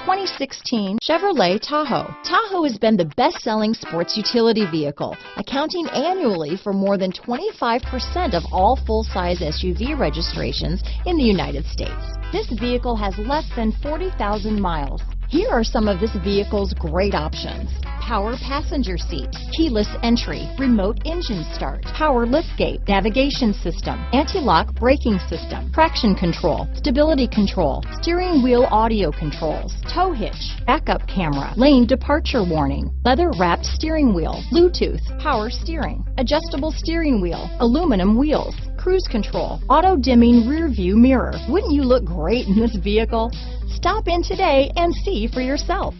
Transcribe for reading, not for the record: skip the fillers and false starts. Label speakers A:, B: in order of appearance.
A: 2016 Chevrolet Tahoe. Tahoe has been the best-selling sports utility vehicle, accounting annually for more than 25% of all full-size SUV registrations in the United States. This vehicle has less than 40,000 miles. Here are some of this vehicle's great options: power passenger seat, keyless entry, remote engine start, power liftgate, navigation system, anti-lock braking system, traction control, stability control, steering wheel audio controls, tow hitch, backup camera, lane departure warning, leather-wrapped steering wheel, Bluetooth, power steering, adjustable steering wheel, aluminum wheels, cruise control, auto-dimming rear view mirror. Wouldn't you look great in this vehicle? Stop in today and see for yourself.